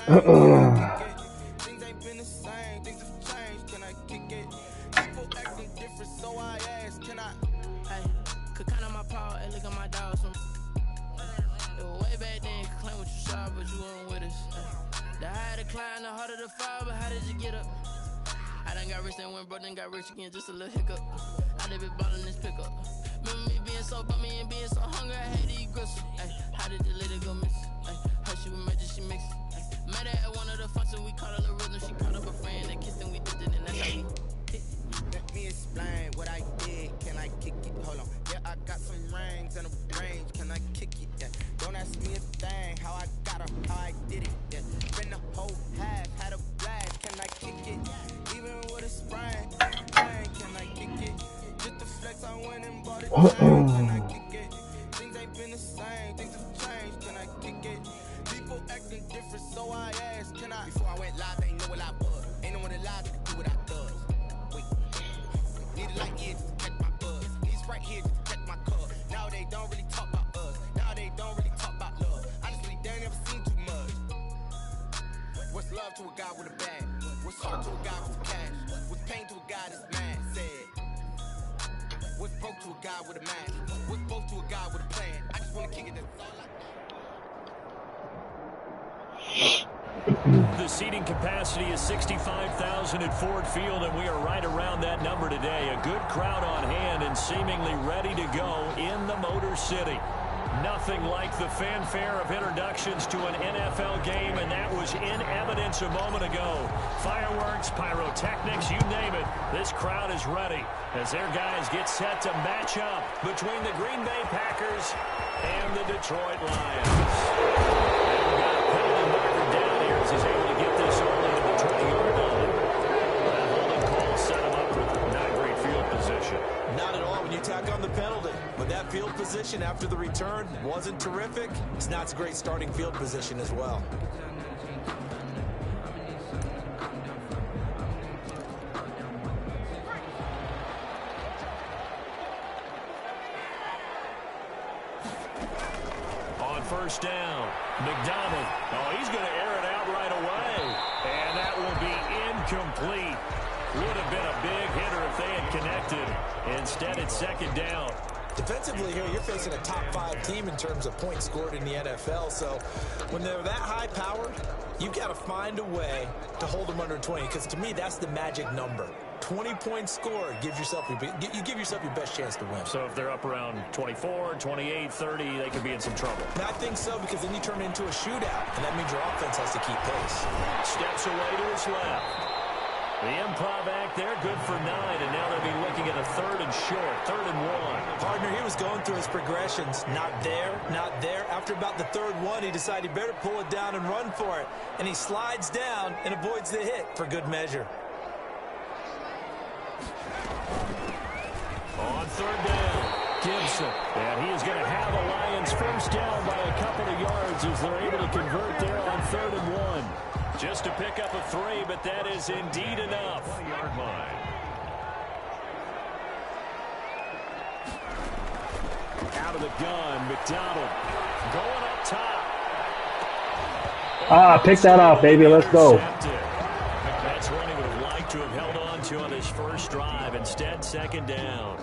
Things ain't been the same, things have changed. Can I kick it? People acting different, so I ask, can I? Hey, could count on my power, and look at my dogs. It was way back then, could claim what you saw, but you weren't with us. The higher the climb, the harder the fall, but how did you get up? I done got rich, then went broke, then got rich again, just a little hiccup. I done been ballin' this pickup. Remember me being so bummy and being so hungry, I had to eat gristle. Ay, how did the lady go miss? Ay, her she was magic, she mixed. Met her at one of the functions, we caught a little rhythm. She caught up a friend, they kissed and we dipped it, and that's how we hit. Let me explain what I did, can I kick it? Hold on, yeah, I got some rings and a range, can I kick it? Yeah, don't ask me a thing, how I got her, how I did it. Yeah, been the whole half, had a blast, can I kick it? Even with a sprain, can I kick it? Just the flex, I went and bought it, can I kick it? Things ain't been the same, things have changed, can I kick it? People acting different, so I asked, can I? Before I went live, they ain't know what I was. Ain't no one alive that could do what I does. Wait, need a light here just to catch my buzz. These right here just to catch my cuz. Now they don't really talk about us. Now they don't really talk about love. Honestly, they ain't never seen too much. What's love to a guy with a bag? What's heart to a guy with cash? What's pain to a guy that's mad? Said. What's broke to a guy with a man? What's both to a guy with a plan? I just wanna kick it, that's all I. The seating capacity is 65,000 at Ford Field, and we are right around that number today. A good crowd on hand and seemingly ready to go in the Motor City. Nothing like the fanfare of introductions to an NFL game, and that was in evidence a moment ago. Fireworks, pyrotechnics, you name it. This crowd is ready as their guys get set to match up between the Green Bay Packers and the Detroit Lions. They've got a penalty marker down here as he's able to get this early to the 20-yard line. That holding call set him up with not great field position. Not at all when you tack on the penalty. But that field position after the return wasn't terrific. It's not a great starting field position as well. On first down, McDonald. Oh, he's going to air it out right away. And that will be incomplete. Would have been a big hitter if they had connected. Instead, it's second down. Defensively here, you're facing a top-5 team in terms of points scored in the NFL. So when they're that high-powered, you've got to find a way to hold them under 20. Because to me, that's the magic number. 20 points scored, you give yourself your best chance to win. So if they're up around 24, 28, 30, they could be in some trouble. And I think so, because then you turn it into a shootout, and that means your offense has to keep pace. Steps away to his left. The improv act there, good for 9, and now they'll be looking at a third and short, 3rd and 1. Partner, he was going through his progressions. Not there, not there. After about the 3rd one, he decided he better pull it down and run for it. And he slides down and avoids the hit for good measure. On 3rd down, Gibson. And he is going to have the Lions first down by a couple of yards as they're able to convert there on 3rd and 1. Just to pick up a 3, but that is indeed enough. Yard line. Out of the gun, McDonald going up top. Pick that off, baby. Let's go. That's one he would have liked to have held on to on his first drive. Instead, second down.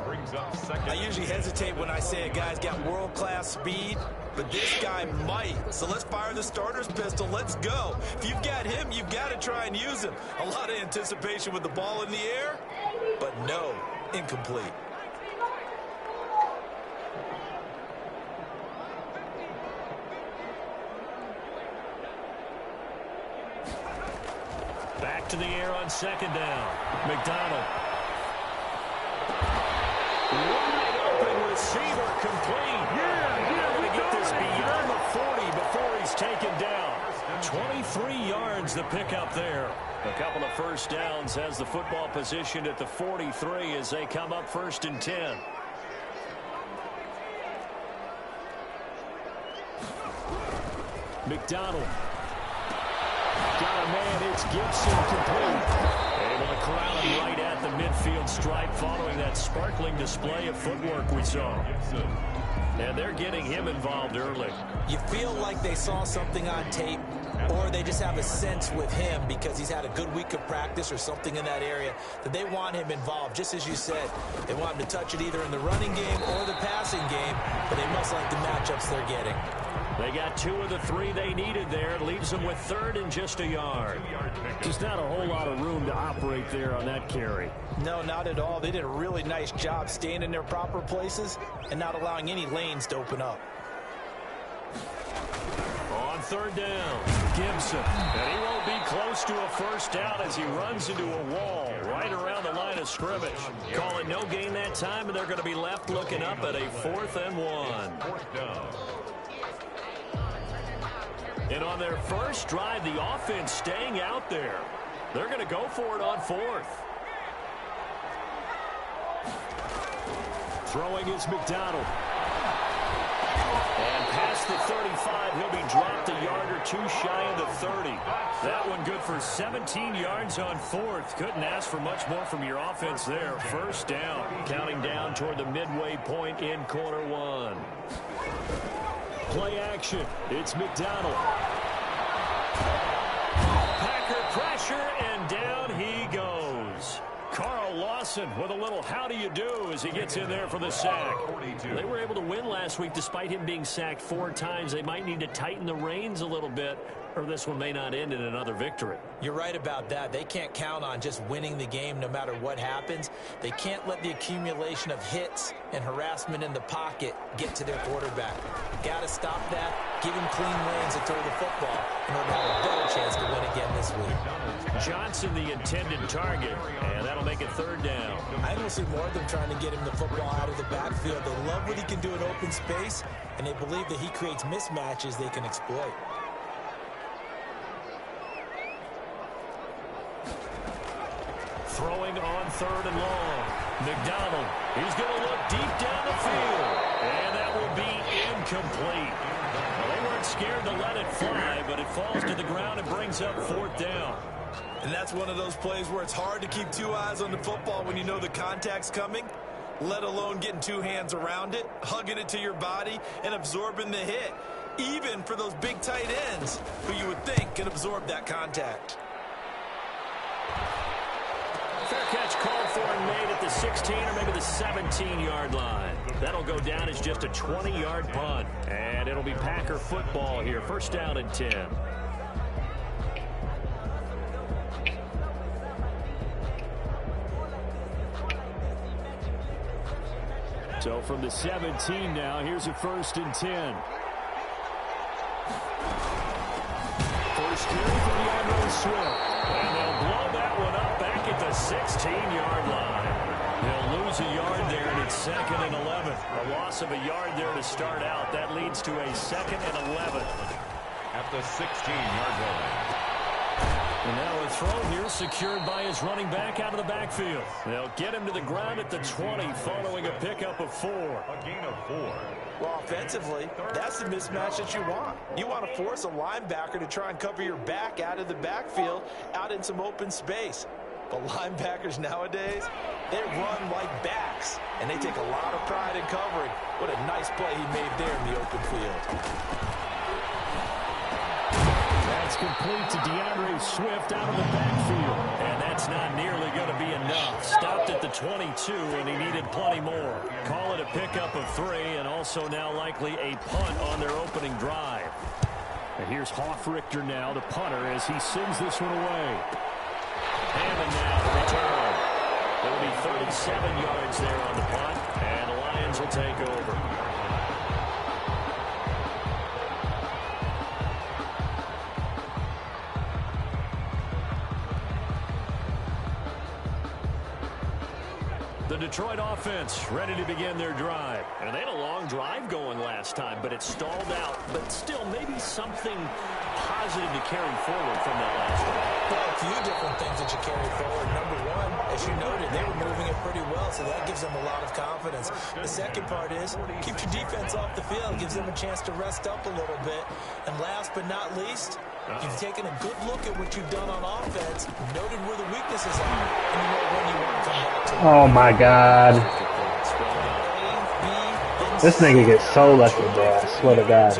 I usually hesitate when I say a guy's got world-class speed, but this guy might. So let's fire the starter's pistol. Let's go. If you've got him, you've got to try and use him. A lot of anticipation with the ball in the air, but no, incomplete. Back to the air on second down. McDonald. Wide open receiver complete. They're going to get this beyond the 40 before he's taken down. 23 yards the pickup there. A couple of first downs has the football positioned at the 43 as they come up 1st and 10. McDonald. Got a man, it's Gibson complete. Able to corral him right at the midfield stripe following that sparkling display of footwork we saw. And they're getting him involved early. You feel like they saw something on tape, or they just have a sense with him because he's had a good week of practice or something in that area that they want him involved. Just as you said, they want him to touch it either in the running game or the passing game, but they must like the matchups they're getting. They got 2 of the 3 they needed there. Leaves them with 3rd and just a yard. Just not a whole lot of room to operate there on that carry. No, not at all. They did a really nice job staying in their proper places and not allowing any lanes to open up. On 3rd down, Gibson. And he won't be close to a first down as he runs into a wall right around the line of scrimmage. Call it no gain that time, and they're going to be left looking up at a 4th and 1. 4th down. And on their first drive, the offense staying out there. They're going to go for it on 4th. Throwing is McDonald. And past the 35, he'll be dropped a yard or 2 shy of the 30. That one good for 17 yards on 4th. Couldn't ask for much more from your offense there. First down, counting down toward the midway point in quarter 1. Play action. It's McDonald. Packer pressure, and down he goes. Carl Lawson with a little how do you do as he gets in there for the sack. They were able to win last week despite him being sacked 4 times. They might need to tighten the reins a little bit, or this one may not end in another victory. You're right about that. They can't count on just winning the game no matter what happens. They can't let the accumulation of hits and harassment in the pocket get to their quarterback. Got to stop that. Give him clean lanes to throw the football in order to have a better chance to win again this week. Johnson the intended target, and that'll make it 3rd down. I don't see more of them trying to get him the football out of the backfield. They love what he can do in open space, and they believe that he creates mismatches they can exploit. Throwing on 3rd and long. McDonald, he's going to look deep down the field. And that will be incomplete. Well, they weren't scared to let it fly, but it falls to the ground and brings up 4th down. And that's one of those plays where it's hard to keep 2 eyes on the football when you know the contact's coming, let alone getting 2 hands around it, hugging it to your body, and absorbing the hit. Even for those big tight ends who you would think can absorb that contact. Fair catch called for and made at the 16 or maybe the 17-yard line. That'll go down as just a 20-yard punt. And it'll be Packer football here. First down and 10. So from the 17 now, here's a 1st and 10. First carry for DeAndre Swift. And they'll blow that one up back at the 16-yard line. They'll lose a yard there, and it's 2nd and 11. A loss of a yard there to start out. That leads to a 2nd and 11. At the 16-yard line. And now a throw here secured by his running back out of the backfield. They'll get him to the ground at the 20 following a pickup of 4. A gain of 4. Well, offensively, that's the mismatch that you want. You want to force a linebacker to try and cover your back out of the backfield, out in some open space. But linebackers nowadays, they run like backs, and they take a lot of pride in covering. What a nice play he made there in the open field. That's complete to DeAndre Swift out of the backfield. And that's not nearly going to be enough. Stopped at the 22, and he needed plenty more. Call it a pickup of 3, and also now likely a punt on their opening drive. And here's Hofrichter now, the punter, as he sends this one away. Hammond now the return. It'll be 37 yards there on the punt, and the Lions will take over. The Detroit offense ready to begin their drive. And they had a long drive going last time, but it stalled out. But still, maybe something positive to carry forward from that last drive. Well, a few different things that you carry forward. Number one, as you noted, they were moving it pretty well, so that gives them a lot of confidence. The second part is keep your defense off the field, gives them a chance to rest up a little bit. And last but not least, you've taken a good look at what you've done on offense, noted where the weaknesses are, and you know when you want to come back to them. Oh my God. This nigga gets so lucky, bro. I swear to God.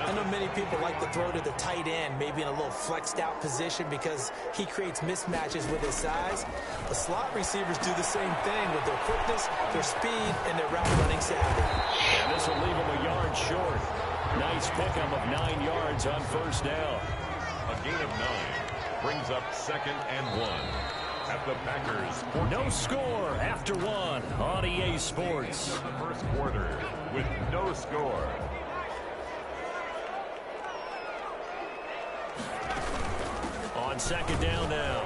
I know many people like to throw to the tight end, maybe in a little flexed out position because he creates mismatches with his size. The slot receivers do the same thing with their quickness, their speed, and their route running savvy. And this will leave him a yard short. Nice pickup of 9 yards on first down. A gain of 9 brings up 2nd and 1 at the Packers. 14. No score after 1 on EA Sports. The first quarter with no score. On 2nd down now,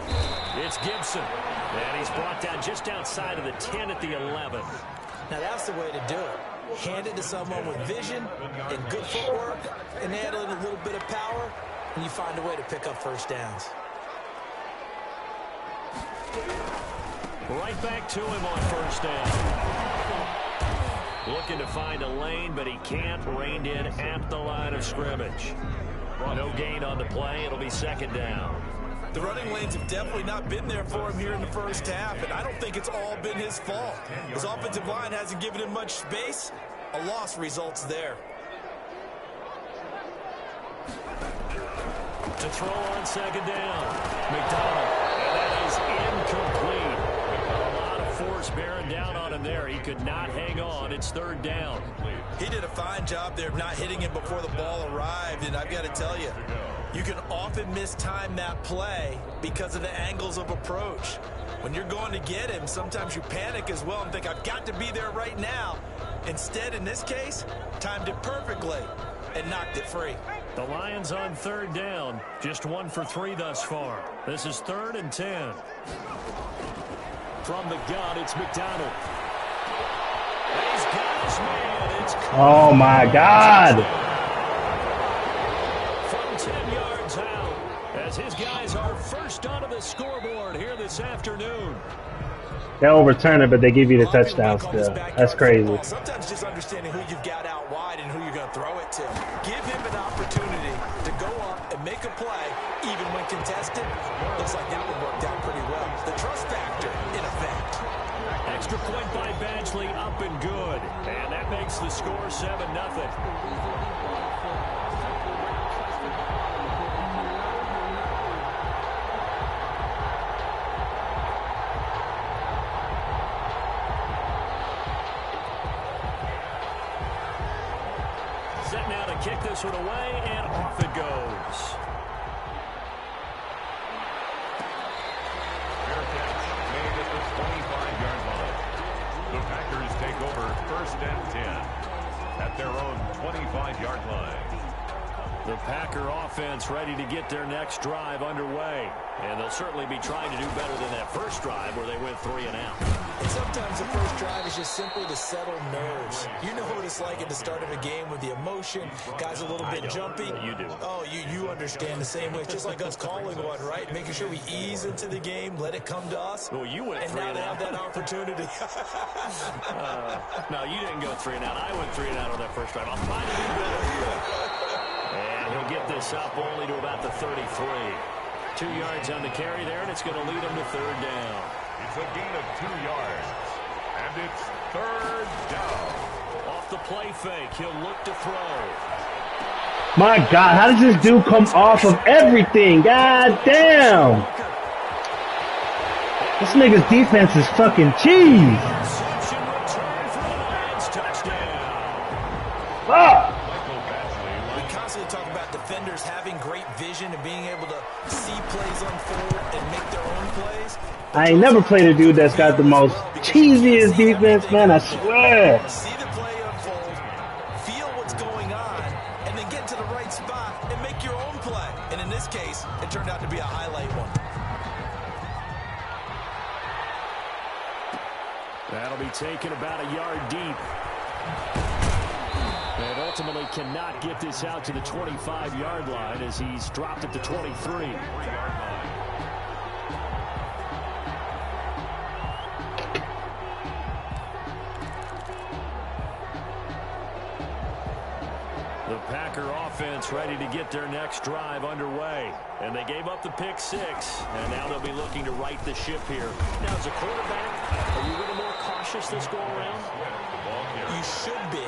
it's Gibson. And he's brought down just outside of the 10 at the 11. Now that's the way to do it. Hand it to someone with vision and good footwork, and add in a little bit of power, and you find a way to pick up first downs. Right back to him on first down. Looking to find a lane, but he can't. Reined in at the line of scrimmage. No gain on the play. It'll be 2nd down. The running lanes have definitely not been there for him here in the first half, and I don't think it's all been his fault. His offensive line hasn't given him much space. A loss results there. To throw on 2nd down, McDonald, and that is incomplete. A lot of force bearing down on him there. He could not hang on. It's 3rd down. He did a fine job there of not hitting him before the ball arrived, and I've got to tell you, you can often mistime that play because of the angles of approach. When you're going to get him, sometimes you panic as well and think, I've got to be there right now. Instead, in this case, timed it perfectly and knocked it free. The Lions on 3rd down. Just 1 for 3 thus far. This is 3rd and 10. From the gun, it's McDonald. He's got his man. It's Oh, my God. from 10 yards out as his guys are first onto the scoreboard here this afternoon. They overturn it, but they give you the touchdown still. That's crazy. Sometimes just understanding who you've got out wide and who you're going to throw it to. Give him an opportunity to go up and make a play, even when contested. Looks like that one worked out pretty well. The trust factor, in effect. Extra point by Badgley, up and good. And that makes the score 7-0. Set now to kick this one away, and off it goes. Fair catch made at the 25-yard line. The Packers take over 1st and 10 at their own 25-yard line. The Packer offense ready to get their next drive underway. And they'll certainly be trying to do better than that first drive where they went 3 and out. And sometimes the first drive is just simply to settle nerves. You know what it's like at the start of a game with the emotion. Guys a little bit jumpy. You do. Oh, you understand the same way. It's just like us calling one, right? Making sure we ease into the game, let it come to us. Well, you went and 3 now and they out. have that opportunity. No, you didn't go 3 and out. I went 3 and out on that first drive. I'll find a new better here. And he'll get this up only to about the 33. 2 yards on the carry there, and it's going to lead him to 3rd down. It's a gain of 2 yards. And it's 3rd down. Off the play fake, he'll look to throw. My God, how does this dude come off of everything? God damn. This nigga's defense is fucking cheese. Reception return for the Lions touchdown. Fuck. We constantly talk about defenders having great vision and being able to see plays unfold and make their own plays. I ain't never played a dude that's got the most cheesiest defense, man, I swear. See the play unfold, feel what's going on, and then get to the right spot and make your own play. And in this case, it turned out to be a highlight one. That'll be taken about a yard deep. And ultimately cannot get this out to the 25-yard line as he's dropped at the 23. The Packer offense ready to get their next drive underway. And they gave up the pick 6, and now they'll be looking to right the ship here. Now, as a quarterback, are you a little more cautious this go around? You you should be,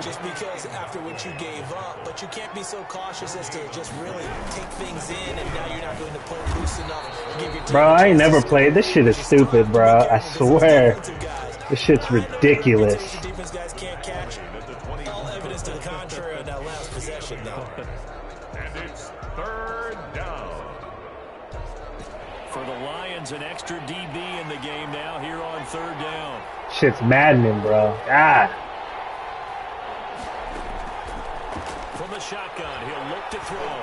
just because after what you gave up, but you can't be so cautious as to just really take things in, and now you're not going to play loose enough. Give your team Bro, I ain't never played. This shit is stupid, bro. I swear. This shit's ridiculous. Defense guys can't catch. All evidence to the contrary on that last possession, though. And it's third down. For the Lions, an extra DB in the game now here on third down. Shit's maddening, bro. God. From the shotgun, he'll look to throw.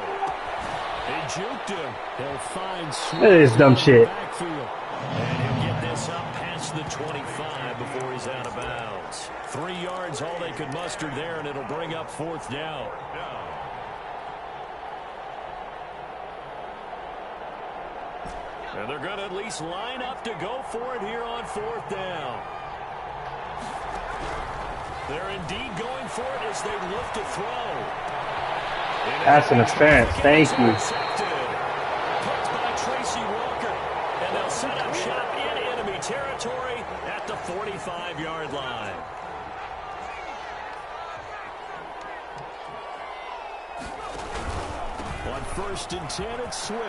They juked him. He'll find Look at this dumb shit. backfield. And he'll get this up past the 25 before he's out of bounds. 3 yards, all they could muster there, and it'll bring up fourth down. And they're going to at least line up to go for it here on fourth down. They're indeed going for it as they look to throw. That's an offense. Thank you. Picked by Tracy Walker. And they'll set up shop in enemy territory at the 45-yard line. On 1st and 10, it's Swift.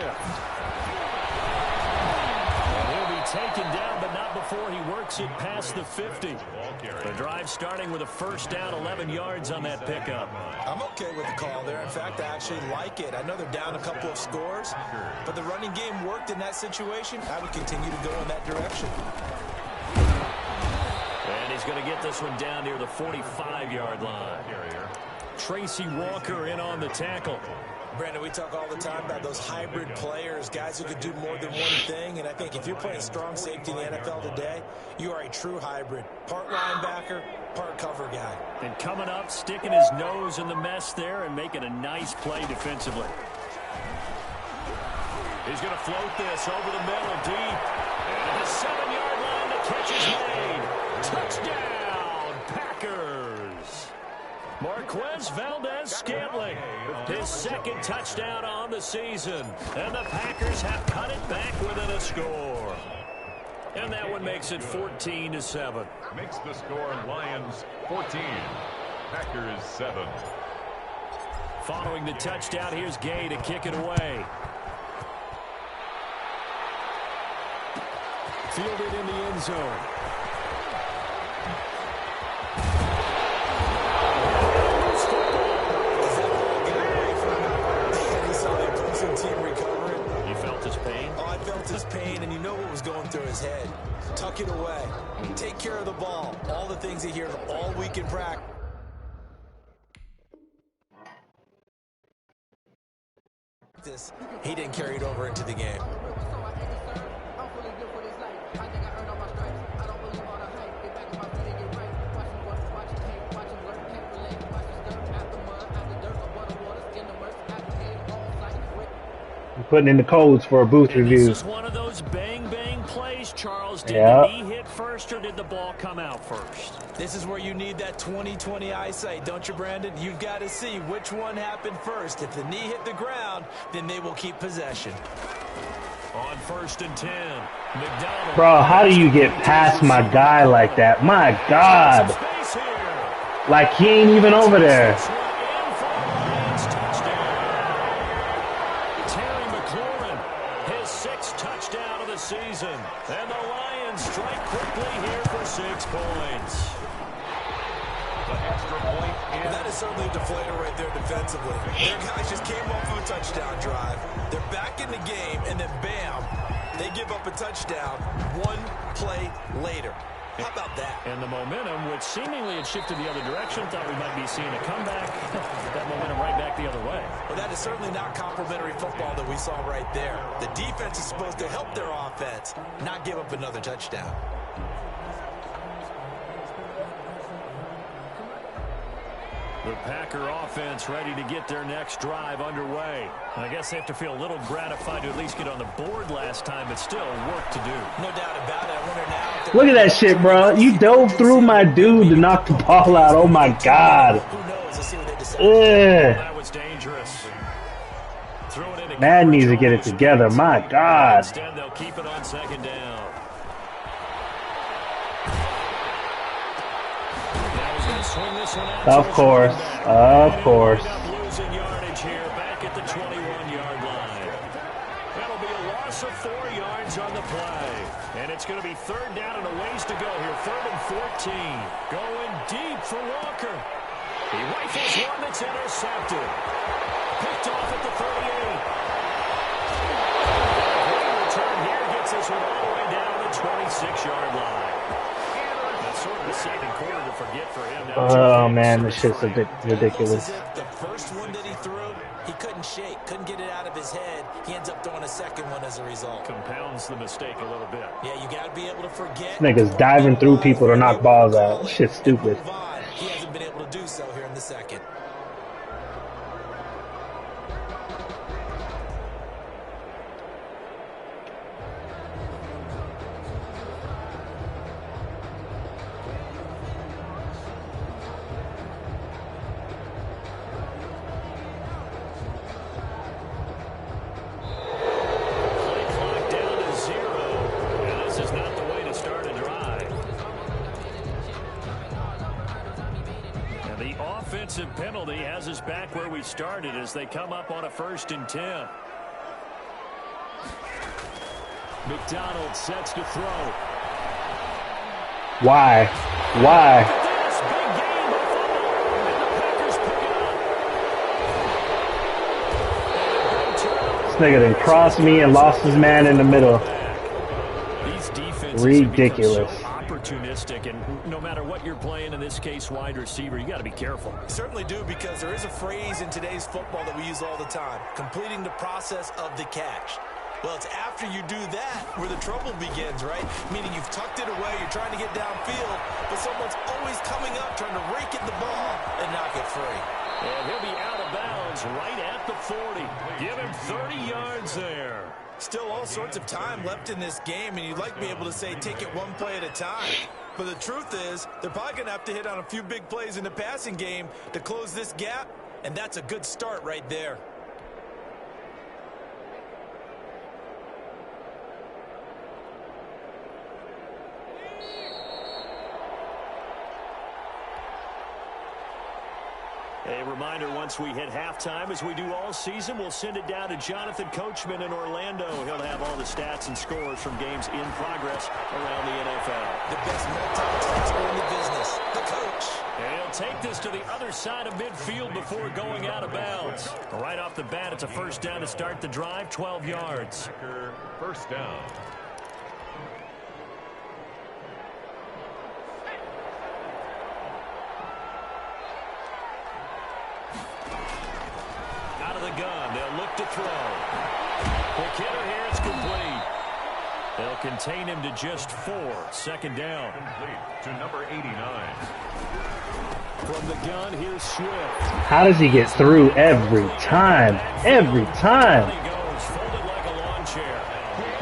He'll be taken down, but not before he works it past the 50. The drive starting with a first down, 11 yards on that pickup. I'm okay with the call there. In fact, I actually like it. I know they're down a couple of scores, but the running game worked in that situation. I would continue to go in that direction. And he's going to get this one down near the 45-yard line. Tracy Walker in on the tackle. Brandon, we talk all the time about those hybrid players, guys who could do more than one thing, and I think if you're playing strong safety in the NFL today, you are a true hybrid. Part linebacker, part cover guy. And coming up, sticking his nose in the mess there and making a nice play defensively. He's going to float this over the middle deep. And the 7-yard line, the catch is made. Touchdown, Packers. Marquez Valdez-Scantling, his second touchdown on the season. And the Packers have cut it back within a score. And that one makes it 14-7. Makes the score Lions 14, Packers 7. Following the touchdown, here's Gay to kick it away. Fielded in the end zone. Team recovering. You felt his pain? Oh, I felt his pain, and you know what was going through his head. Tuck it away. Take care of the ball. All the things he hears all week in practice. He didn't carry it over into the game. Putting in the codes for a booth And review. this is one of those bang-bang plays, Charles. Did Yep. the knee hit first or did the ball come out first? This is where you need that 20/20 eyesight, don't you, Brandon? You've got to see which one happened first. If the knee hit the ground, then they will keep possession. On 1st and 10, McDonald. Bro, how do you get past my guy like that? My God. Space here. Like he ain't even over there. This one in for the Lions touchdown. Terry McLaurin, his 6th touchdown of the season. And the Lions strike quickly here for 6 points. The extra point in. That is certainly a deflator right there defensively. Their guys just came off of a touchdown drive. They're back in the game, and then bam, they give up a touchdown one play later. How about that? And the momentum, which seemingly had shifted the other direction, thought we might be seeing a comeback. That momentum right back the other way. Well, that is certainly not complimentary football that we saw right there. The defense is supposed to help their offense, not give up another touchdown. The Packer offense ready to get their next drive underway. I guess they have to feel a little gratified to at least get on the board last time, but still work to do. No doubt about it. I wonder now if Look at that shit, bro. You dove through my dude to knock the ball out. Oh, my God. who knows? Let's see what they decide. Ugh. That was dangerous. Throw it into Man needs to coverage get it almost together. My immediately. God. Instead, they'll keep it on 2nd down. Now he's going to swing this one out. Of course. Of course. Losing yardage here back at the 21-yard line. That'll be a loss of 4 yards on the play. And it's going to be third down and a ways to go here. Third and 14. Going deep for Walker. He rifles one that's intercepted. Picked off at the 38. Return here gets this one all the way down to the 26-yard line. That's sort of the second quarter to forget for him. Oh, man, this shit's ridiculous. The first one that he threw, he couldn't shake, couldn't get it out of his head. He ends up throwing a second one as a result. Compounds the mistake a little bit. Yeah, you got to be able to forget. This nigga's diving through people to knock balls out. This shit's stupid. He hasn't been able to do so here in the second. Penalty has us back where we started as they come up on a 1st and 10. McDonald sets to throw. Why? Why? This big game by Buffalo, and the Packers pick it up. This nigga done crossed me and lost his man in the middle. These defenses Ridiculous. so opportunistic, and no matter what you're playing, in this case wide receiver, you got to be careful. Certainly do, because there is a phrase in today's football that we use all the time: completing the process of the catch. Well, it's after you do that where the trouble begins, right? Meaning you've tucked it away, you're trying to get downfield, but someone's always coming up trying to rake at the ball and knock it free. And he'll be out of bounds right at the 40. Give him 30 yards there. Still all sorts of time left in this game, and you'd like to be able to say take it one play at a time. But the truth is, they're probably going to have to hit on a few big plays in the passing game to close this gap, and that's a good start right there. A reminder, once we hit halftime, as we do all season, we'll send it down to Jonathan Coachman in Orlando. He'll have all the stats and scores from games in progress around the NFL. The best multitasker in the business, the coach. And he'll take this to the other side of midfield before going out of bounds. Right off the bat, it's a first down to start the drive, 12 yards. First down. Out of the gun, they'll look to throw. McKinnon here, it's complete. They'll contain him to just 4. Second down. Complete to number 89. From the gun, here's Swift. How does he get through every time? Every time. He goes, folded like a lawn chair.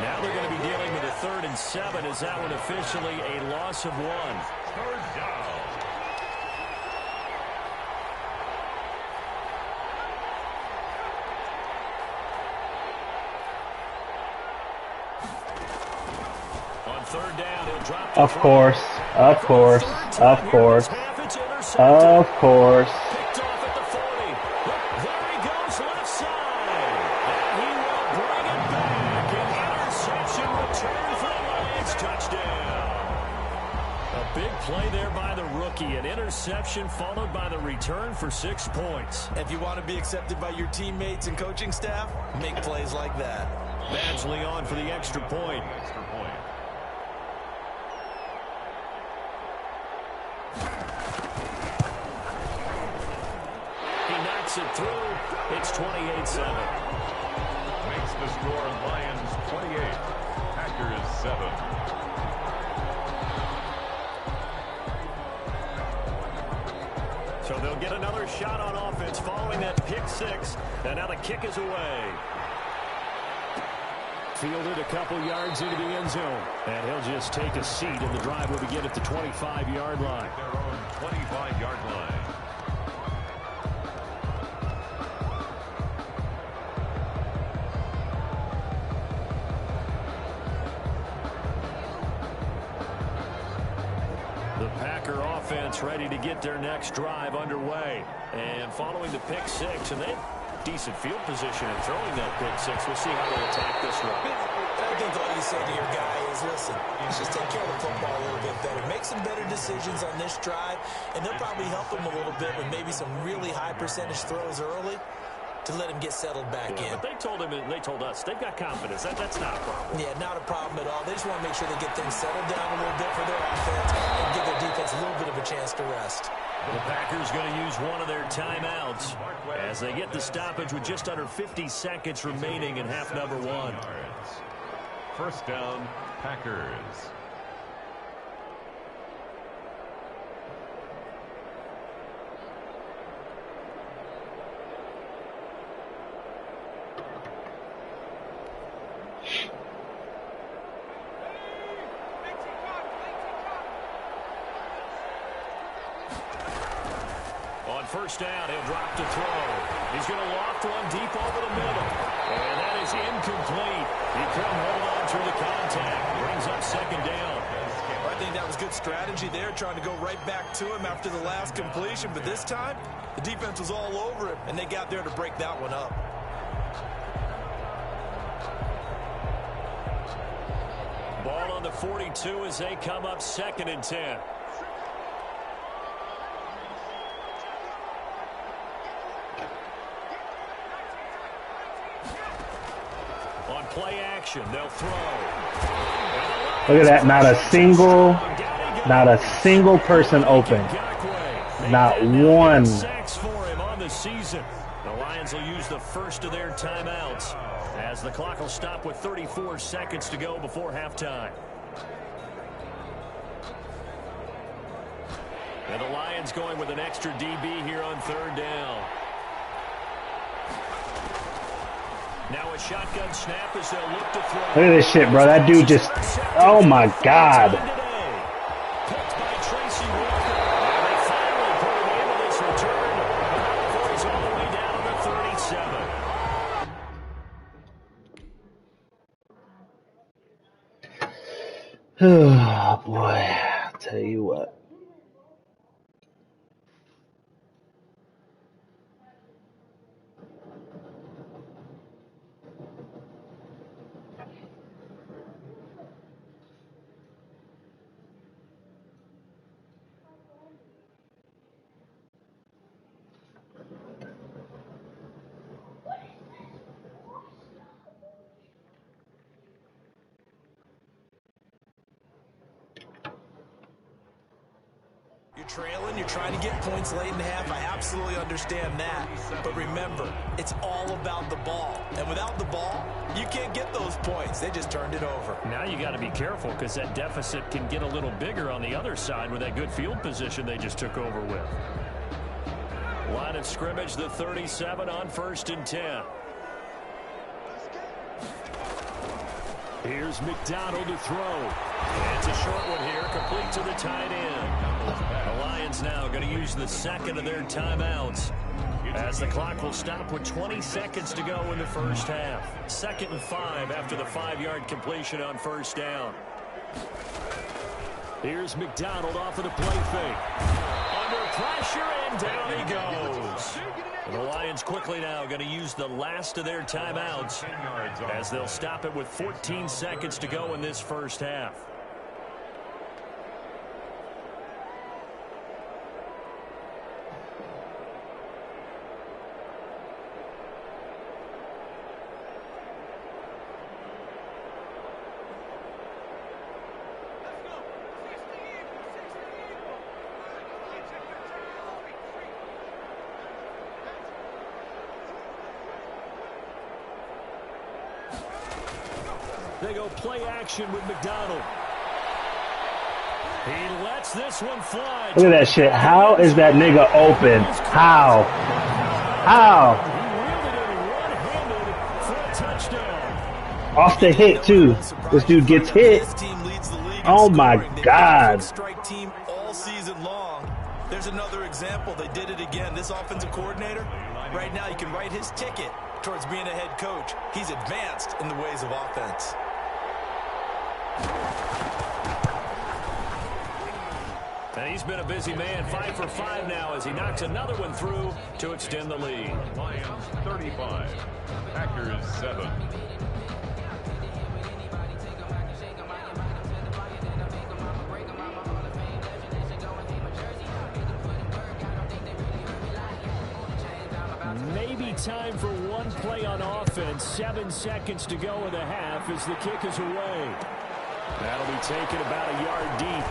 Now they're going to be dealing with a 3rd and 7. Is that one officially a loss of 1? Third down. On 3rd down, he'll drop. Of course. Of course. Of course. Of course. Picked off at the 40. There he goes, left side. And he will bring it back. An interception return for the Lions. Touchdown. A big play there by the rookie. An interception followed by the return for 6 points. If you want to be accepted by your teammates and coaching staff, make plays like that. Badgley on for the extra point. Extra point. He knocks it through. It's 28-7. Makes the score Lions 28. Packers 7. So they'll get another shot on offense following that pick 6. And now the kick is away. Fielded a couple yards into the end zone. And he'll just take a seat, and the drive will begin at the 25-yard line. Their own 25-yard line. The Packer offense ready to get their next drive underway. And following the pick six, and they have decent field position in throwing that pick six. We'll see how they attack this one. I think all you say to your guy is, listen, just take care of the football a little bit better. Make some better decisions on this drive, and they'll probably help him a little bit with maybe some really high percentage throws early to let him get settled back in. But they told him, and they told us, they've got confidence. That's not a problem. Yeah, not a problem at all. They just want to make sure they get things settled down a little bit for their offense and give their defense a little bit of a chance to rest. The Packers going to use one of their timeouts as they get the stoppage with just under 50 seconds remaining in half number one. First down, Packers. On first down, he'll drop to throw. He's going to loft one deep over the middle. And that is incomplete. He couldn't hold on through the contact. Brings up second down. I think that was good strategy there, trying to go right back to him after the last completion. But this time, the defense was all over him, and they got there to break that one up. Ball on the 42 as they come up 2nd and 10. On play action, they'll throw. Look at that. Not a single person open. Not one. Sacks for him on the season. The Lions will use the first of their timeouts as the clock will stop with 34 seconds to go before halftime. And the Lions going with an extra DB here on 3rd down. Now a shotgun snap as they'll look to throw. Look at this shit, bro. That dude just... Oh, my God. Picked by Tracy Walker. And they finally put him into this return. Before he's all the way down to 37. Oh, boy. I'll tell you what. You're trailing, you're trying to get points late in the half. I absolutely understand that. But remember, it's all about the ball. And without the ball, you can't get those points. They just turned it over. Now you got to be careful because that deficit can get a little bigger on the other side with that good field position they just took over with. Line of scrimmage, the 37 on 1st and 10. Here's McDonald to throw. It's a short one here, complete to the tight end. The Lions now going to use the second of their timeouts as the clock will stop with 20 seconds to go in the first half. 2nd and 5 after the 5-yard completion on 1st down. Here's McDonald off of the play fake. Under pressure, and down he goes. And the Lions quickly now going to use the last of their timeouts as they'll stop it with 14 seconds to go in this first half. They go play action with McDonald. He lets this one fly. Look at that shit. How is that nigga open? How? How? Off the hit, too. This dude gets hit. Oh, my God. Strike team all season long. There's another example. They did it again. This offensive coordinator, right now, you can write his ticket towards being a head coach. He's advanced in the ways of offense. And he's been a busy man, 5 for 5 now as he knocks another one through to extend the lead. Lions 35, Packers 7. Maybe time for one play on offense. 7 seconds to go in the half as the kick is away. That'll be taken about a yard deep.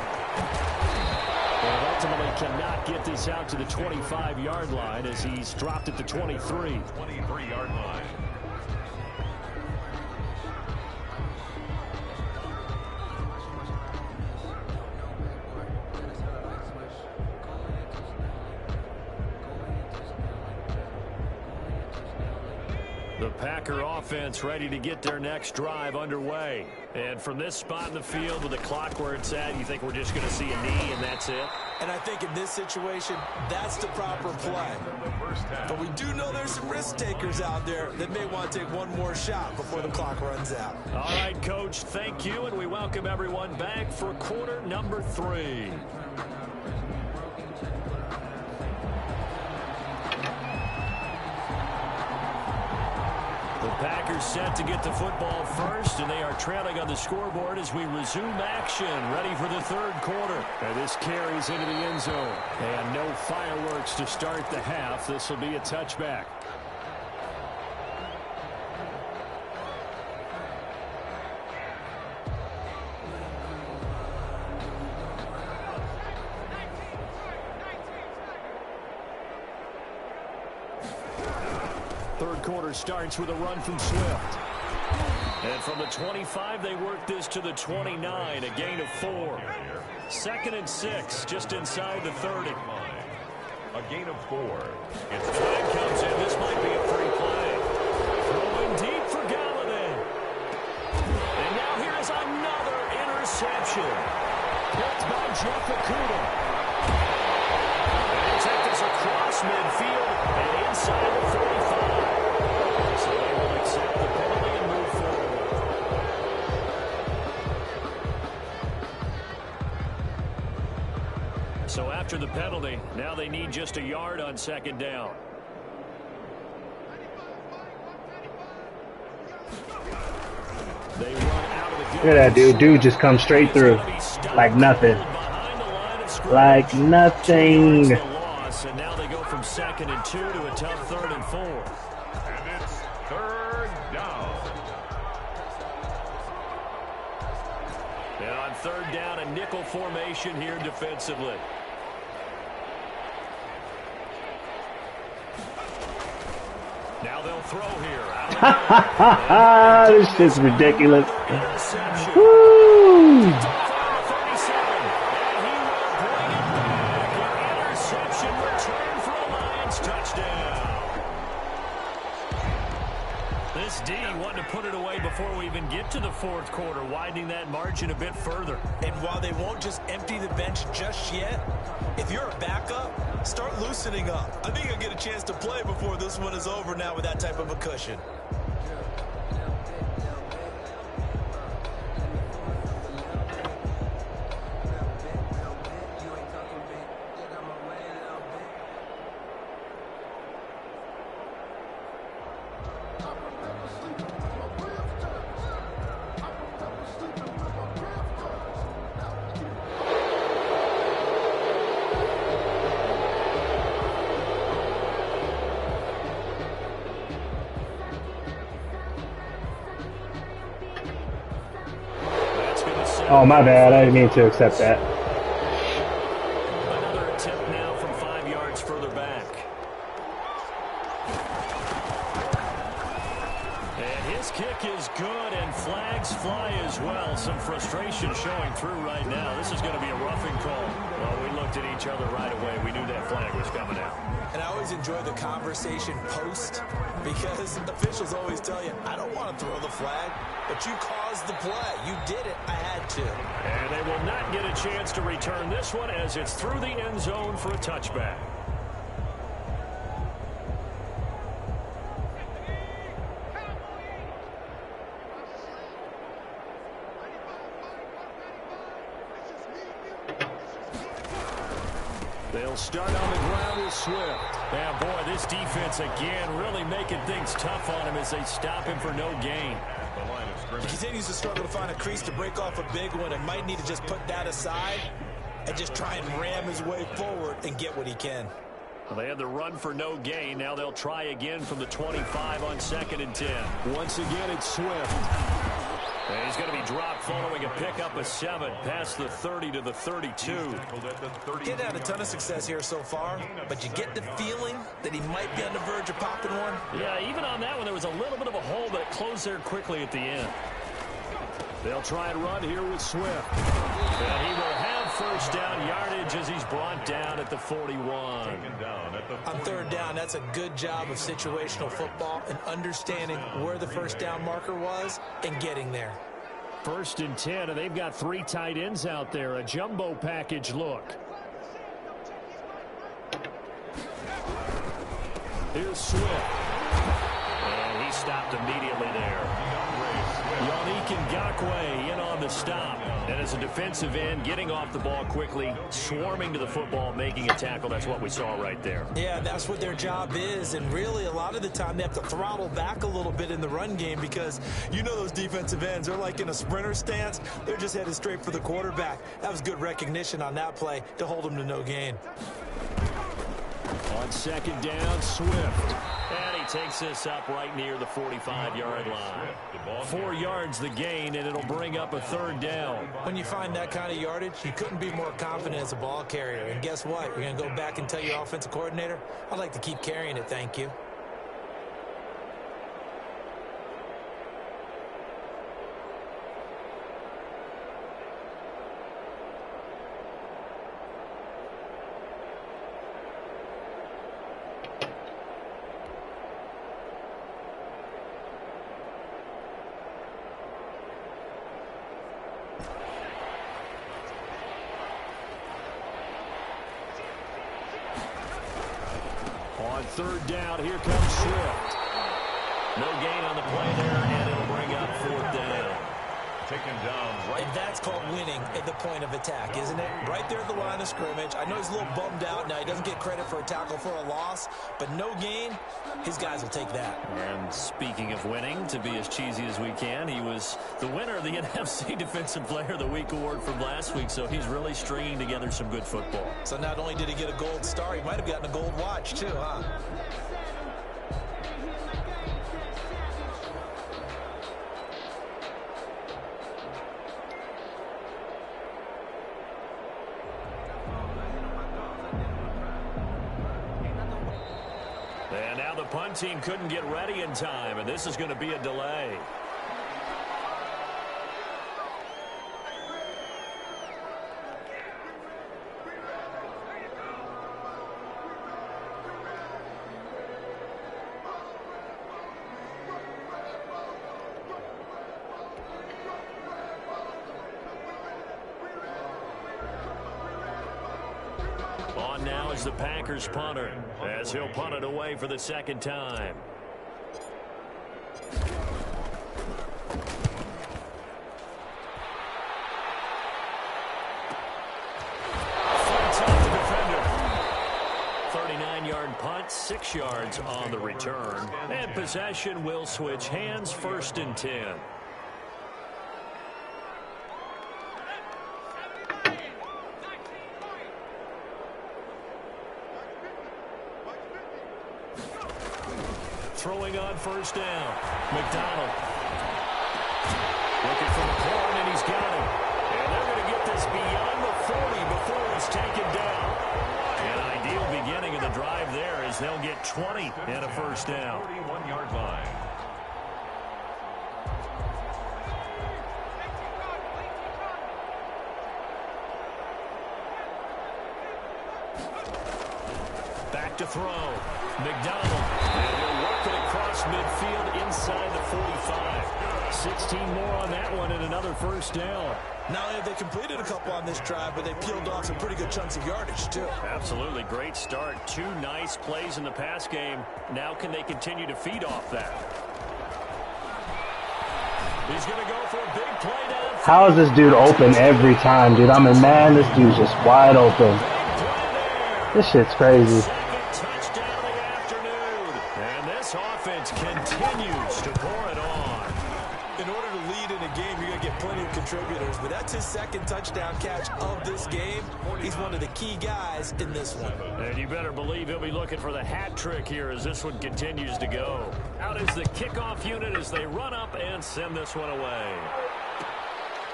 And ultimately cannot get this out to the 25-yard line as he's dropped at the 23. 23-yard line. The Packer offense ready to get their next drive underway. And from this spot in the field with the clock where it's at, you think we're just going to see a knee and that's it? And I think in this situation, that's the proper play. But we do know there's some risk takers out there that may want to take one more shot before the clock runs out. All right, Coach, thank you, and we welcome everyone back for quarter number 3. The Packers set to get the football first, and they are trailing on the scoreboard as we resume action, ready for the third quarter. And this carries into the end zone. And no fireworks to start the half. This will be a touchback. Third quarter starts with a run from Swift. And from the 25, they work this to the 29, a gain of 4. 2nd and 6, just inside the 30. A gain of 4. It's flag comes in. This might be a free play. Throwing deep for Galladay. And now here is another interception. Picked by Jeff Okudah. They take this across midfield and inside the 45. So they will accept the penalty and move forward. So after the penalty, now they need just a yard on 2nd down. They run out of the Look at that dude. Dude just comes straight through like nothing. Like nothing. And now they go from 2nd and 2 to a tough 3rd and 4. And it's 3rd down. And on 3rd down, a nickel formation here defensively. Now they'll throw here. This shit's ridiculous. Woo! This D wanted to put it away before we even get to the 4th quarter, widening that margin a bit further. And while they won't just empty the bench just yet, if you're a backup, start loosening up. I think you'll get a chance to play before this one is over now with that type of a cushion. Oh, my bad. I didn't mean to accept that. Another attempt now from 5 yards further back. And his kick is good, and flags fly as well. Some frustration showing through right now. This is going to be a roughing call. Well, we looked at each other right away. We knew that flag was coming out. And I always enjoy the conversation post because officials always tell you, I don't want to throw the flag, but you caused the play. You did it. I had to. And they will not get a chance to return this one as it's through the end zone for a touchback. They'll start on the ground with Swift. And boy, this defense again really making things tough on him as they stop him for no gain. He continues to struggle to find a crease to break off a big one and might need to just put that aside and just try and ram his way forward and get what he can. Well, they had the run for no gain. Now they'll try again from the 25 on 2nd and 10. Once again, it's Swift. And he's going to be dropped following a pickup of 7 past the 30 to the 32. He's had a ton of success here so far, but you get the feeling that he might be on the verge of popping one. Yeah, even on that one, there was a little bit of a hole, but it closed there quickly at the end. They'll try and run here with Swift. And he will have first down yardage as he's brought down at the 41. On 3rd down, that's a good job of situational football and understanding where the first down marker was and getting there. 1st and 10, and they've got 3 tight ends out there. A jumbo package look. Here's Swift. And he stopped immediately there. Yannick Ngakoue in on the stop. And as a defensive end, getting off the ball quickly, swarming to the football, making a tackle. That's what we saw right there. Yeah, that's what their job is. And really, a lot of the time, they have to throttle back a little bit in the run game because you know those defensive ends, they're like in a sprinter stance. They're just headed straight for the quarterback. That was good recognition on that play to hold them to no gain. On 2nd down, Swift. And he takes this up right near the 45-yard line. 4 yards the gain, and it'll bring up a 3rd down. When you find that kind of yardage, you couldn't be more confident as a ball carrier. And guess what? You're going to go back and tell your offensive coordinator, I'd like to keep carrying it, thank you. On 3rd down, here comes Swift. No gain on the play there, and it'll bring up 4th down. Taken down right. And that's called winning at the point of attack, isn't it? Right there at the line of scrimmage. I know he's a little bummed out now. He doesn't get credit for a tackle for a loss, but no gain, his guys will take that. And speaking of winning, to be as cheesy as we can, he was the winner of the NFC Defensive Player of the Week award from last week, so he's really stringing together some good football. So not only did he get a gold star, he might have gotten a gold watch too, huh? And now the punt team couldn't get ready in time, and this is going to be a delay. On now is the Packers punter, as he'll punt it away for the 2nd time. Fights off the defender. 39-yard punt, 6 yards on the return. And possession will switch hands, 1st and 10. Throwing on 1st down. McDonald. Looking for McLaurin, and he's got him. And they're going to get this beyond the 40 before he's taken down. An ideal beginning of the drive there as they'll get 20 and a 1st down. 41-yard line. Back to throw. McDonald. And he'll work it across midfield inside the 45. 16 more on that one and another 1st down. Not only have they completed a couple on this drive, but they peeled off some pretty good chunks of yardage, too. Absolutely. Great start. 2 nice plays in the pass game. Now can they continue to feed off that? He's going to go for a big play down. How is this dude open every time, dude? I mean, man, this dude's just wide open. Big play there. This shit's crazy. Second touchdown of the afternoon. And this offense continues to pour it on. In order to lead in a game, you're going to get plenty of contributors, but that's his second touchdown catch of this game. He's one of the key guys in this one. And you better believe he'll be looking for the hat trick here as this one continues to go. Out is the kickoff unit as they run up and send this one away.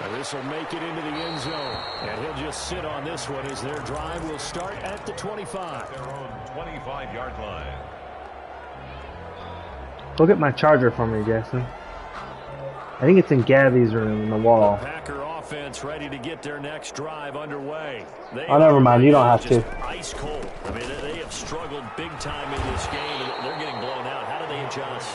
And this will make it into the end zone. And he'll just sit on this one as their drive will start at the 25. Their own 25-yard line. Go get my charger for me, Jackson. I think it's in Gabby's room in the wall. Packer offense ready to get their next drive underway. Oh, never mind. You don't have to. Ice cold. I mean, they have struggled big time in this game, and they're getting blown out. How do they adjust?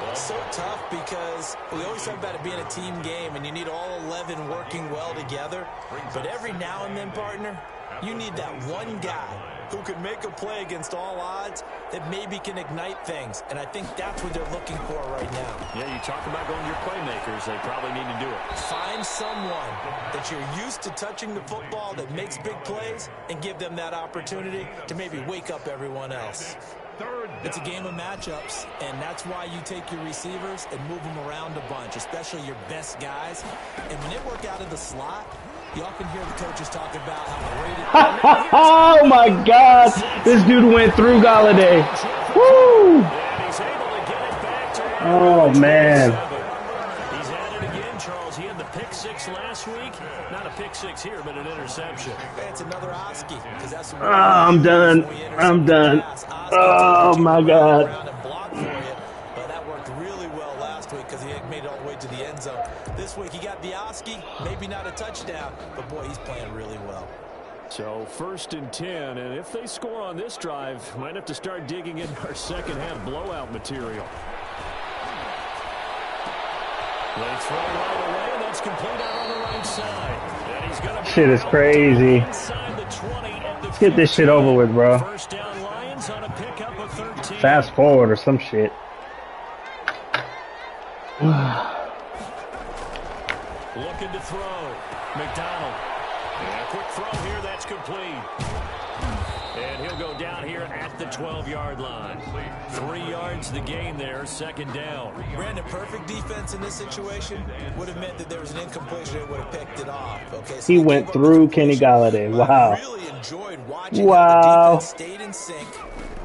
It's so tough because we always talk about it being a team game, and you need all 11 working well together. But every now and then, partner, you need that one guy who can make a play against all odds that maybe can ignite things. And I think that's what they're looking for right now. Yeah, you talk about going to your playmakers. They probably need to do it. Find someone that you're used to touching the football that makes big plays and give them that opportunity to maybe wake up everyone else. It's a game of matchups, and that's why you take your receivers and move them around a bunch, especially your best guys. And when they work out of the slot, you often hear the coaches talk about how great it is. Oh my God! This dude went through Galladay. Woo! And he's able to get it back to him. Oh man! He's at it again, Charles. He had the pick six last week. Not a pick six here, but an interception. It's another Oski. Oh, I'm done. I'm done. Oh my God! Well, that worked really well last week because he made it all the way to the end zone. This week he got the Oski, maybe not a touchdown, but boy, he's playing really well. So 1st and 10, and if they score on this drive, might have to start digging in our second half blowout material. They throw right away, and that's complete out on the right side. And he's gonna be Shit is crazy. inside the 20 at the Let's get this shit over with, bro. First down Lions on a pickup of 13. Fast forward or some shit. Looking to throw. McDonald. And a quick throw here. That's complete. And he'll go down here at the 12-yard line. 3 yards the gain there. Second down. Brandon, perfect defense in this situation would have meant that there was an incompletion and would have picked it off. Okay, so He went through Kenny Galladay. Wow. I really enjoyed watching Wow. how the defense stayed in sync,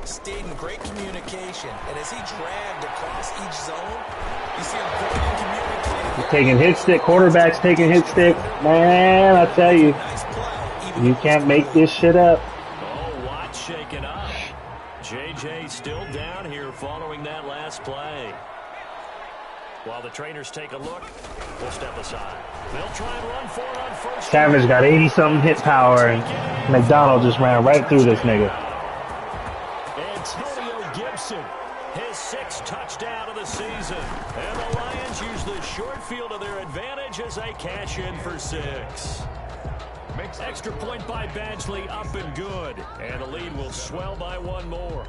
stayed in great communication, and as he dragged across each zone, you see him going and communicating. He's taking hit stick. Quarterback's taking hit stick. Man, I tell you, Nice play. you can't make this shit up. Oh, Watt shaken up. J.J. still down here following that last play. While the trainers take a look, we'll step aside. They'll try and run for it on first. Savage got 80-something hit power, and McDonald just ran right through this nigga. Antonio Gibson, his 6th touchdown of the season. And the Lions use the short field to their advantage as they cash in for 6. Extra point by Badgley, up and good. And the lead will swell by 1 more.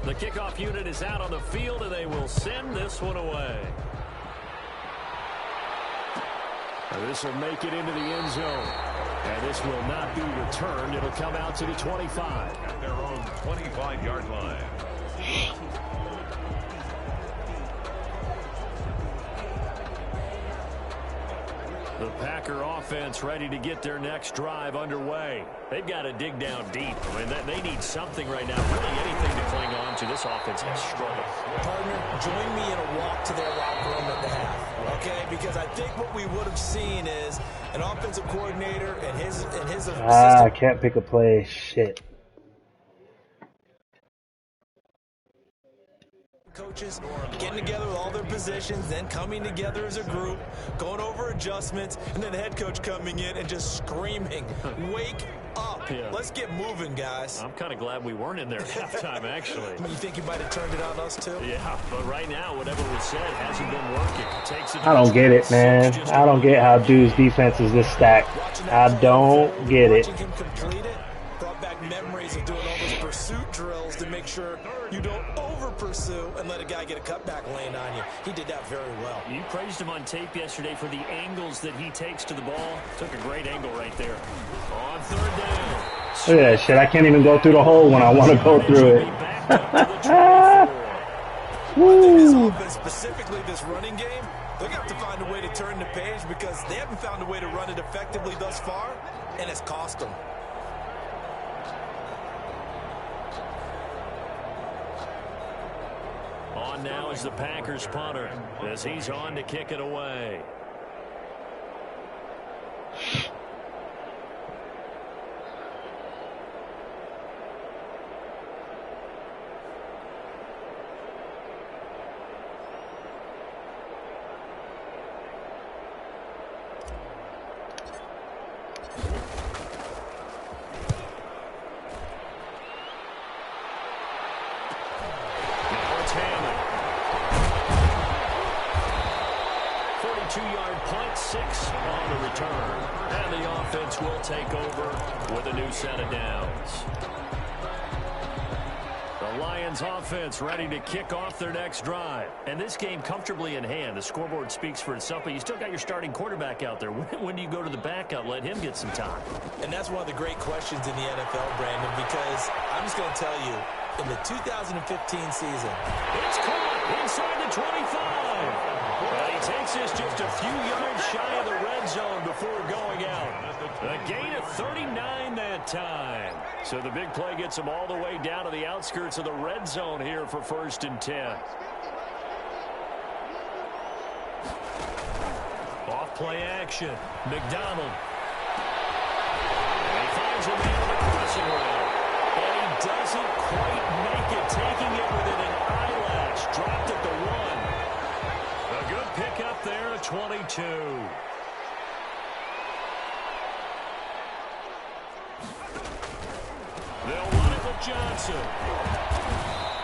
The kickoff unit is out on the field, and they will send this one away. This will make it into the end zone. And this will not be returned. It'll come out to the 25. At their own 25-yard line. The Packer offense ready to get their next drive underway. They've got to dig down deep. I mean, they need something right now, really anything to cling on to. This offense has struggled. Partner, join me in a walk to their locker room at the half, okay? Because I think what we would have seen is an offensive coordinator and his assistant. I can't pick a play. Shit. Coaches getting together with all their positions, then coming together as a group, going over adjustments, and then the head coach coming in and just screaming, wake up. him. Let's get moving, guys. I'm kind of glad we weren't in there at halftime, actually. You think you might have turned it on us, too? Yeah, but right now, whatever was said hasn't been working. Takes it I don't get it, man. I don't get how Dude's defense is this stacked. I don't get it. Watching him complete it brought back memories of doing all those pursuit drills to make sure you don't over-pursue and let a guy get a cutback lane on you. He did that very well. You praised him on tape yesterday for the angles that he takes to the ball. Took a great angle right there. On third down. Look at that shit. I can't even go through the hole when I want to go through it. This offense, specifically this running game, they're going to have to find a way to turn the page because they haven't found a way to run it effectively thus far, and it's cost them. On now is the Packers punter as he's on to kick it away. Will take over with a new set of downs. The Lions offense ready to kick off their next drive. And this game comfortably in hand. The scoreboard speaks for itself, but you still got your starting quarterback out there. When do you go to the backup? Let him get some time. And that's one of the great questions in the NFL, Brandon, because I'm just going to tell you, in the 2015 season, it's caught inside the 25. Well, he takes this just a few yards shy of the red zone before going out. A gain of 39 that time. So the big play gets him all the way down to the outskirts of the red zone here for 1st and 10. Off play action. McDonald. And he finds a man on the crossing route. And he doesn't quite make it, taking it within an eyelash. Dropped at the 1. A good pick up there at 22. They'll run it with Johnson.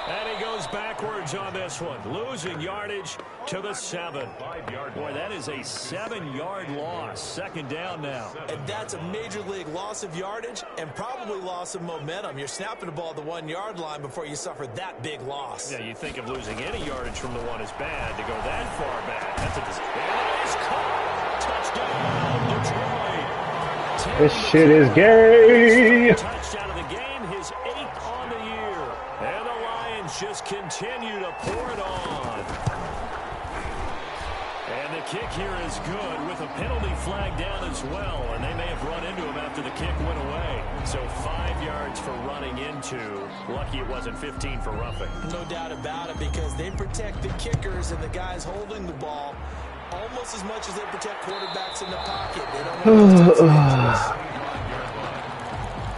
And he goes backwards on this one. Losing yardage to the 7. Boy, that is a 7-yard loss. 2nd down now. And that's a major league loss of yardage and probably loss of momentum. You're snapping the ball at the 1-yard line before you suffer that big loss. Yeah, you think of losing any yardage from the 1 is bad. To go that far back, that's a disaster. Touchdown, Detroit. This shit is gay. Touchdown of the game, his 8th on the year. And the Lions just continue to pour it on. And the kick here is good with a penalty flag down as well. And they may have run into him after the kick went away. So 5 yards for running into. Lucky it wasn't 15 for roughing. No doubt about it, because they protect the kickers and the guys holding the ball almost as much as they protect quarterbacks in the pocket. They don't want to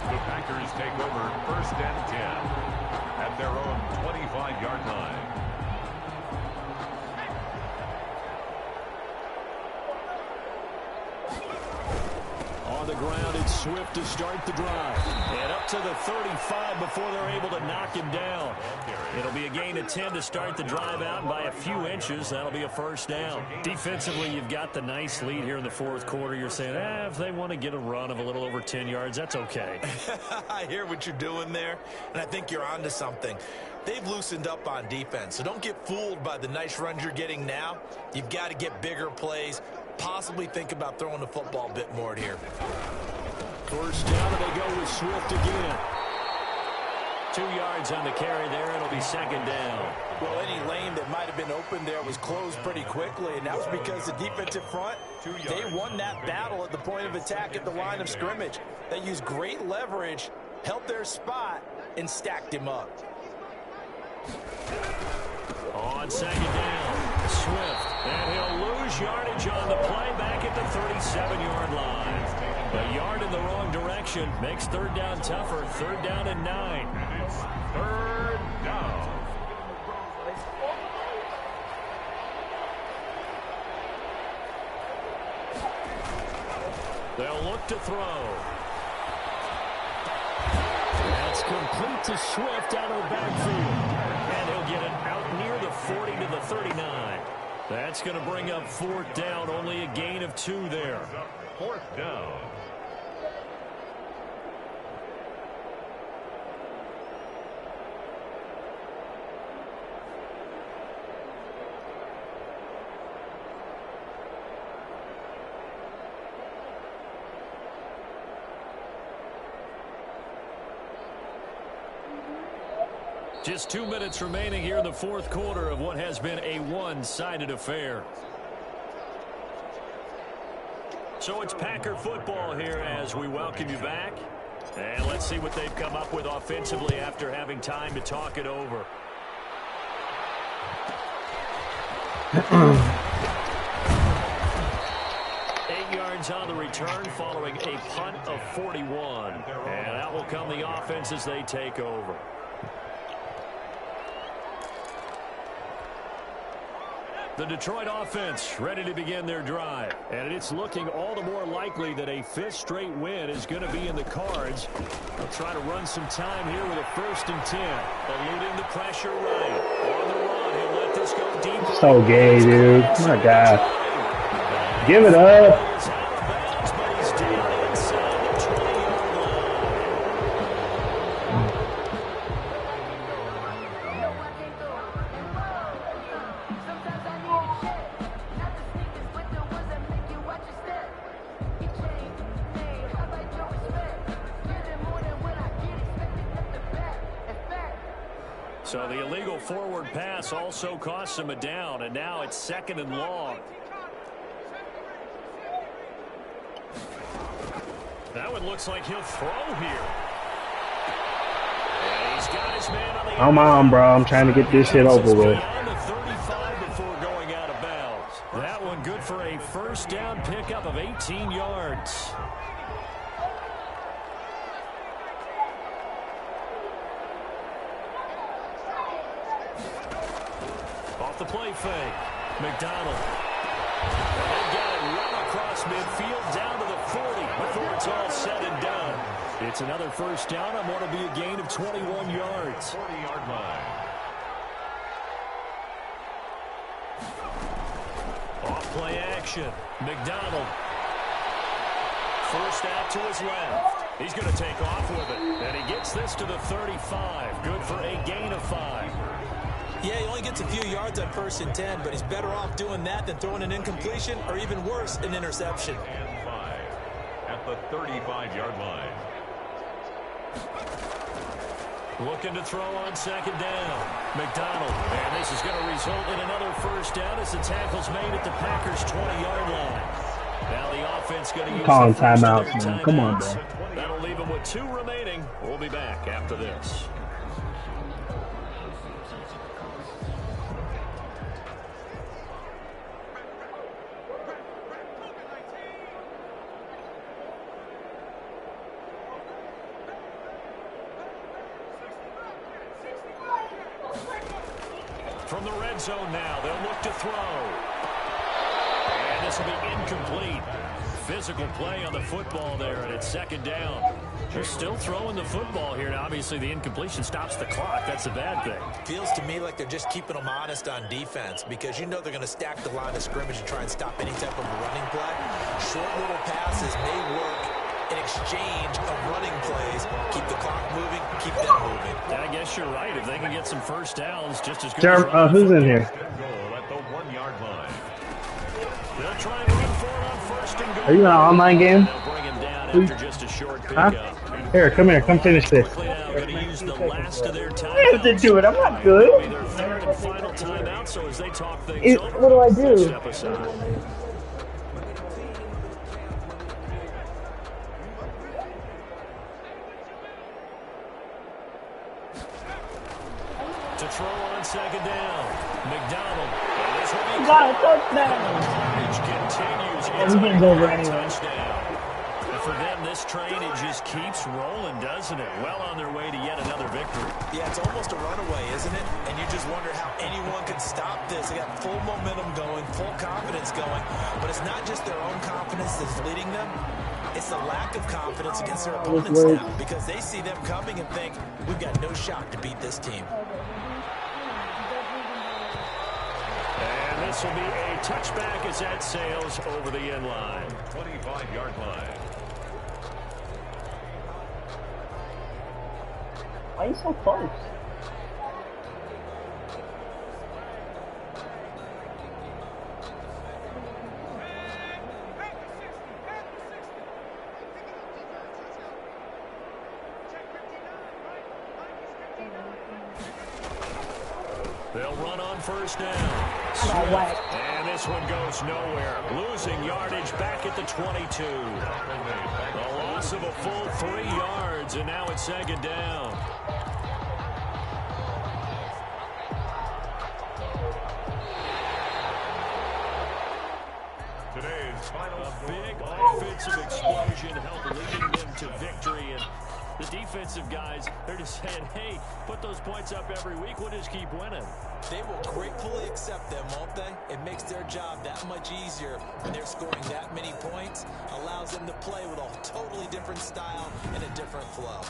The Packers take over 1st and 10 at their own 25-yard line. On the ground, it's Swift to start the drive. And up to the 35 before they're able to knock him down. It'll be a gain of 10 to start the drive out, and by a few inches, that'll be a 1st down. Defensively, you've got the nice lead here in the 4th quarter. You're saying, if they want to get a run of a little over 10 yards, that's okay. I hear what you're doing there, and I think you're onto something. They've loosened up on defense, so don't get fooled by the nice runs you're getting now. You've got to get bigger plays. Possibly think about throwing the football a bit more here. 1st down, and they go with Swift again. 2 yards on the carry there. It'll be 2nd down. Well, any lane that might have been open there was closed pretty quickly, and that was because the defensive front, they won that battle at the point of attack at the line of scrimmage. They used great leverage, held their spot, and stacked him up. On 2nd down, Swift, and he'll lose yardage on the play back at the 37-yard line. A yard in the wrong direction makes 3rd down tougher. 3rd down and 9. And it's 3rd down. They'll look to throw. That's complete to Swift out of the backfield. And he'll get it out near the 40 to the 39. That's going to bring up 4th down, only a gain of 2 there. 4th down. Just 2 minutes remaining here in the 4th quarter of what has been a one-sided affair. So it's Packer football here as we welcome you back. And let's see what they've come up with offensively after having time to talk it over. On the return following a punt of 41. And that will come the offense as they take over. The Detroit offense ready to begin their drive. And it's looking all the more likely that a 5th straight win is going to be in the cards. They'll try to run some time here with a 1st and 10. Eluding the pressure right. On the run, he'll let this go deep. So gay, dude. My God. Give it up. So the illegal forward pass also cost him a down, and now it's 2nd and long. That one looks like he'll throw here. And he's got his man on the Come on, bro. I'm trying to get this shit over with. Beyond the 35 before going out of bounds. That one good for a 1st down pickup of 18 yards. The play fake. McDonald. They've got it run across midfield down to the 40 before it's all said and done. It's another 1st down on what will be a gain of 21 yards. 40-yard line. Off play action. McDonald. 1st out to his left. He's going to take off with it. And he gets this to the 35. Good for a gain of 5. Yeah, he only gets a few yards on 1st and 10, but he's better off doing that than throwing an incompletion or even worse, an interception. And 5 at the 35-yard line. Looking to throw on 2nd down. McDonald. And this is going to result in another 1st down as the tackle's made at the Packers' 20-yard line. Now the offense going to use calling timeouts, man. Come on, bro. That'll leave them with 2 remaining. We'll be back after this. From the red zone now, they'll look to throw. And this will be incomplete. Physical play on the football there, and it's 2nd down. They're still throwing the football here. Now, obviously, the incompletion stops the clock. That's a bad thing. Feels to me like they're just keeping them honest on defense because you know they're going to stack the line of scrimmage and try and stop any type of running play. Short little passes may work in exchange of running plays. Keep the clock moving, keep them moving. Yeah, I guess you're right. If they can get some 1st downs, just as good as who's in here? Goal at the 1-yard line. They'll try and run for it on 1st and goal. Are you in an online game? They'll bring him down after just a short pickup. Huh? Here, come here. Come finish this. Going to use the last of their time. I have to do it. I'm not good. Their 3rd and final timeout, so as they talk things over, what do I do? step aside. To throw on 2nd down. McDonald. Got a touchdown. Continues. Everything's over anyway. And for them, this train, it just keeps rolling, doesn't it? Well on their way to yet another victory. Yeah, it's almost a runaway, isn't it? And you just wonder how anyone can stop this. They got full momentum going, full confidence going. But it's not just their own confidence that's leading them. It's the lack of confidence against their opponents now because they see them coming and think, we've got no shot to beat this team. And this will be a touchback as that sails over the end line. 25-yard line. Why are you so close? They'll run on first down. And this one goes nowhere. Losing yardage back at the 22. A loss of a full 3 yards, and now it's second down. Today's final a big offensive explosion helped leading them to victory. And the defensive guys, they're just saying, hey, put those points up every week. We'll just keep winning. They will gratefully accept them, won't they? It makes their job that much easier when they're scoring that many points. Allows them to play with a totally different style and a different flow.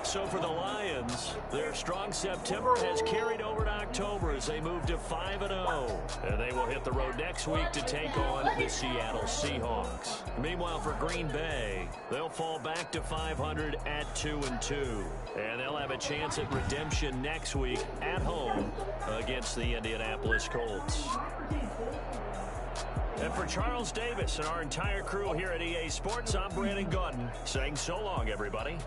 So for the Lions, their strong September has carried over to October as they move to 5-0. And they will hit the road next week to take on the Seattle Seahawks. Meanwhile, for Green Bay, they'll fall back to 500 at 2-2. And they'll have a chance at redemption next week at home against the Indianapolis Colts. And for Charles Davis and our entire crew here at EA Sports, I'm Brandon Gaudin saying so long, everybody.